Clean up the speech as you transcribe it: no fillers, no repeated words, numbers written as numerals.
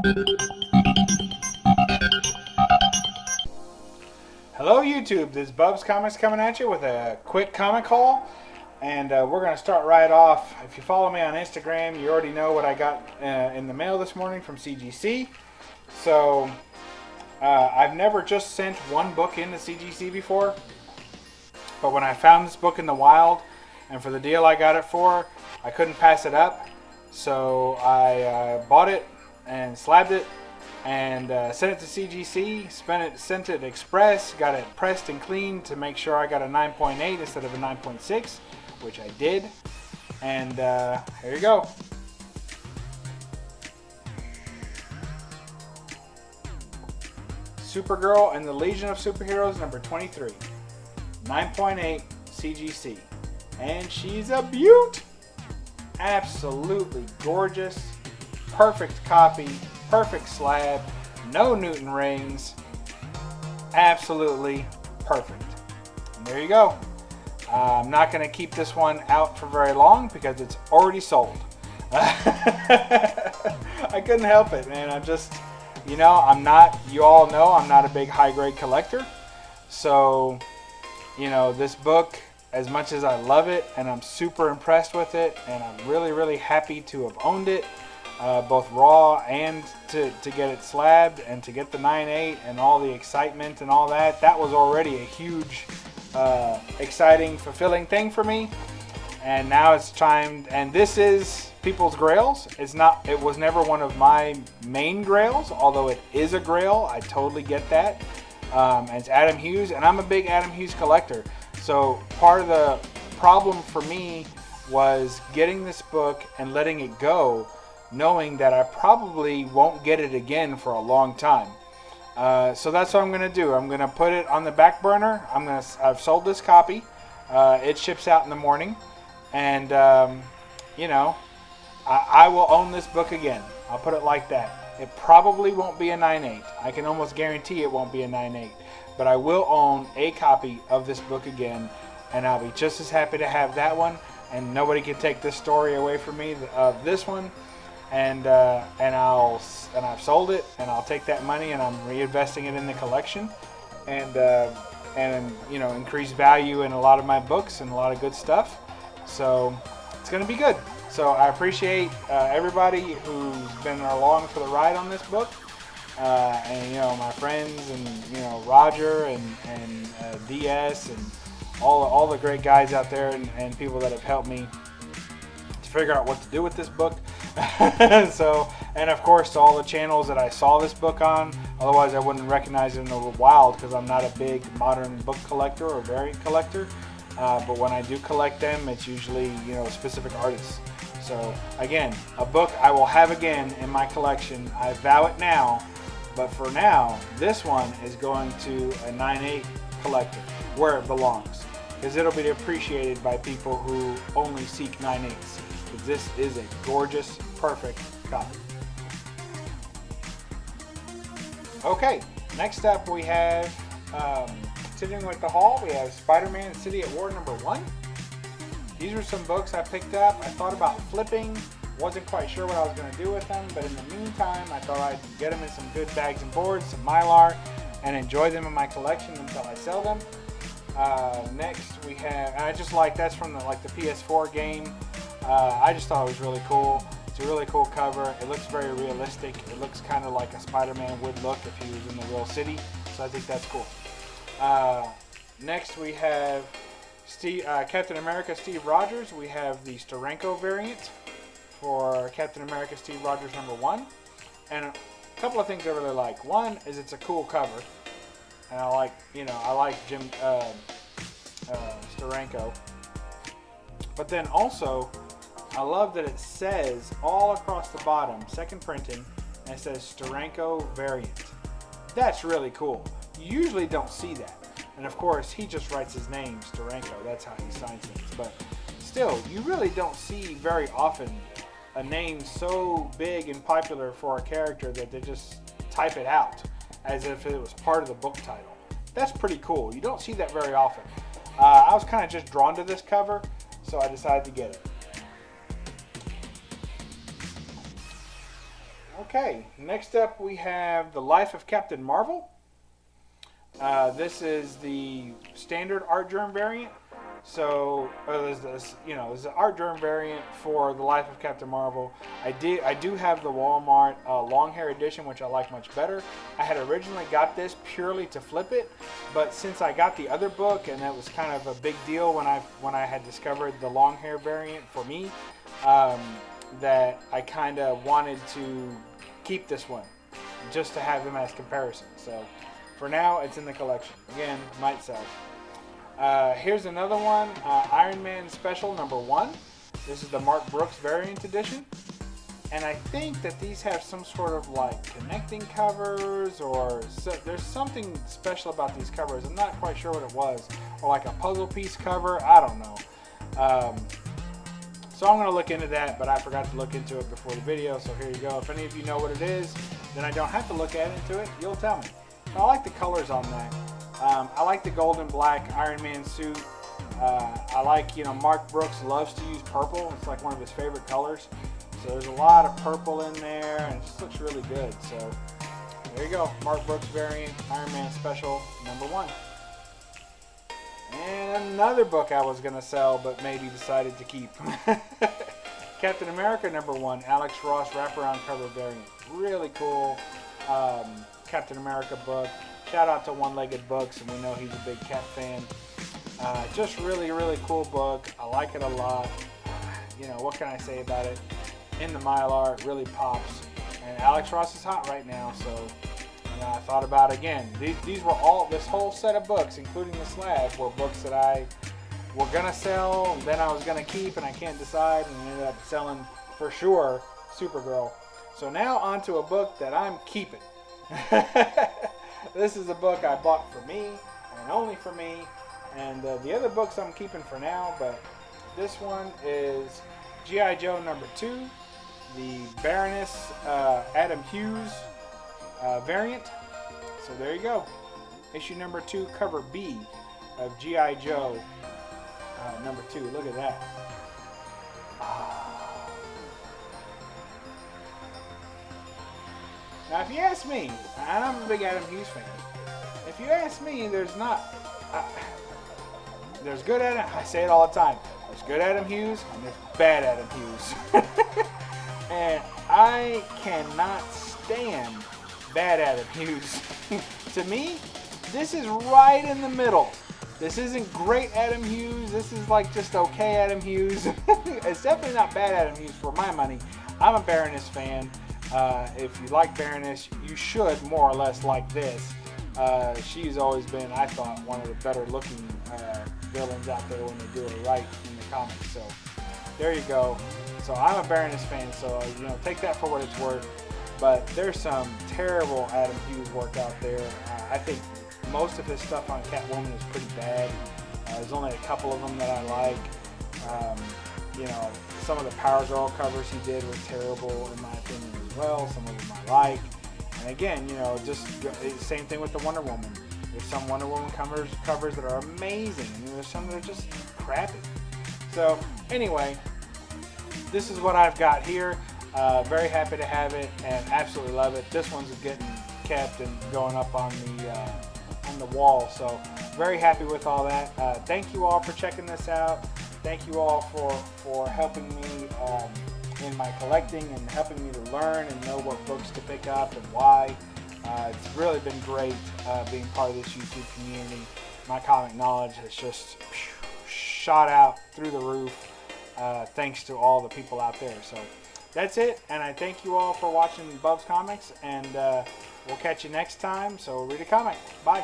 Hello YouTube, this is BUB'S Comics coming at you with a quick comic haul, and we're going to start right off. If you follow me on Instagram, you already know what I got in the mail this morning from CGC. So I've never just sent one book into CGC before, but when I found this book in the wild, and for the deal I got it for, I couldn't pass it up. So I bought it and slabbed it and sent it to CGC, sent it express, got it pressed and cleaned to make sure I got a 9.8 instead of a 9.6, which I did. And here you go. Supergirl and the Legion of Superheroes number 23. 9.8 CGC. And she's a beaut! Absolutely gorgeous. Perfect copy. Perfect slab, no Newton rings, absolutely perfect. And there you go. I'm not going to keep this one out for very long because it's already sold. I couldn't help it, man. I'm just, you know, you all know I'm not a big high grade collector. So, you know, this book, as much as I love it and I'm super impressed with it and I'm really, really happy to have owned it, both raw and to get it slabbed and to get the 9.8 and all the excitement and all that. That was already a huge, exciting, fulfilling thing for me. And now it's time, and this is people's grails. It was never one of my main grails, although it is a grail. I totally get that. And it's Adam Hughes, and I'm a big Adam Hughes collector. So part of the problem for me was getting this book and letting it go, knowing that I probably won't get it again for a long time. So that's what I'm going to do. I'm going to put it on the back burner. I've sold this copy. It ships out in the morning. And, you know, I will own this book again. I'll put it like that. It probably won't be a 9.8. I can almost guarantee it won't be a 9.8. But I will own a copy of this book again. And I'll be just as happy to have that one. And nobody can take this story away from me of this one. And I've sold it, and I'll take that money and I'm reinvesting it in the collection, and you know, increase value in a lot of my books and a lot of good stuff. So it's gonna be good. So I appreciate everybody who's been along for the ride on this book, and you know, my friends, and you know, Roger and DS and all the great guys out there, and people that have helped me to figure out what to do with this book. So, and of course to all the channels that I saw this book on, otherwise I wouldn't recognize it in the wild, because I'm not a big modern book collector or variant collector, but when I do collect them, it's usually, you know, specific artists. So again, a book I will have again in my collection. I vow it now, but for now this one is going to a 9.8 collector, where it belongs, because it'll be appreciated by people who only seek 9.8s. This is a gorgeous, perfect copy. Okay, next up we have, continuing with the haul, we have Spider-Man City at War number 1. These are some books I picked up. I thought about flipping, wasn't quite sure what I was going to do with them, but in the meantime I thought I'd get them in some good bags and boards, some Mylar, and enjoy them in my collection until I sell them. Next we have, and I just like, that's from the PS4 game. I just thought it was really cool. It's a really cool cover. It looks very realistic. It looks kind of like a Spider-Man would look if he was in the real city. So I think that's cool. Next we have Captain America Steve Rogers. We have the Steranko variant for Captain America Steve Rogers number 1. And a couple of things I really like. One is it's a cool cover. And I like Jim Steranko. But then also, I love that it says all across the bottom, second printing, and it says Steranko variant. That's really cool. You usually don't see that. And of course, he just writes his name, Steranko. That's how he signs things. But still, you really don't see very often a name so big and popular for a character that they just type it out as if it was part of the book title. That's pretty cool. You don't see that very often. I was kind of just drawn to this cover, so I decided to get it. Okay, next up we have The Life of Captain Marvel. This is the standard art journal variant. So there's this, there's an art journal variant for The Life of Captain Marvel. I do have the Walmart long hair edition, which I like much better. I had originally got this purely to flip it, but since I got the other book, and that was kind of a big deal when I had discovered the long hair variant for me, that I kind of wanted to keep this one just to have them as comparison. So for now, it's in the collection. Again, might sell. Here's another one, Iron Man Special #1. This is the Mark Brooks variant edition. And I think that these have some sort of like connecting covers, or there's something special about these covers. I'm not quite sure what it was. Or like a puzzle piece cover, I don't know. So I'm going to look into that, but I forgot to look into it before the video, so here you go. If any of you know what it is, then I don't have to look into it. You'll tell me. I like the colors on that. I like the gold and black Iron Man suit. I like, Mark Brooks loves to use purple. It's like one of his favorite colors. So there's a lot of purple in there, and it just looks really good. So there you go. Mark Brooks variant, Iron Man Special #1. And another book I was going to sell, but maybe decided to keep. Captain America #1, Alex Ross wraparound cover variant. Really cool Captain America book. Shout out to One Legged Books, and we know he's a big Cap fan. Just really, really cool book. I like it a lot. What can I say about it? In the Mylar, it really pops. And Alex Ross is hot right now, so I thought about, again, these were all, this whole set of books, including the slab, were books that I were going to sell, and then I was going to keep, and I can't decide, and ended up selling, for sure, Supergirl. So now on to a book that I'm keeping. This is a book I bought for me, and only for me, and the other books I'm keeping for now, but this one is G.I. Joe #2, the Baroness Adam Hughes variant. So there you go. Issue #2, cover B of G.I. Joe #2. Look at that. Now, if you ask me, and I'm a big Adam Hughes fan, if you ask me, there's good Adam, I say it all the time, there's good Adam Hughes and there's bad Adam Hughes. And I cannot stand bad Adam Hughes. To me, this is right in the middle. This isn't great Adam Hughes. This is like just okay Adam Hughes. It's definitely not bad Adam Hughes for my money. I'm a Baroness fan. If you like Baroness, you should more or less like this. She's always been, I thought, one of the better looking villains out there when they do it right in the comics. So there you go. So I'm a Baroness fan, so take that for what it's worth. But there's some terrible Adam Hughes work out there. I think most of his stuff on Catwoman is pretty bad. There's only a couple of them that I like. Some of the Power Girl covers he did were terrible in my opinion as well. Some of them I like. And again, just same thing with the Wonder Woman. There's some Wonder Woman covers that are amazing, and there's some that are just crappy. So anyway, this is what I've got here. Very happy to have it and absolutely love it. This one's getting kept and going up on the wall, so very happy with all that. Thank you all for checking this out. Thank you all for helping me in my collecting and helping me to learn and know what books to pick up and why. It's really been great being part of this YouTube community. My comic knowledge has just shot out through the roof thanks to all the people out there. So that's it, and I thank you all for watching BUB'S Comics, and we'll catch you next time. So read a comic. Bye.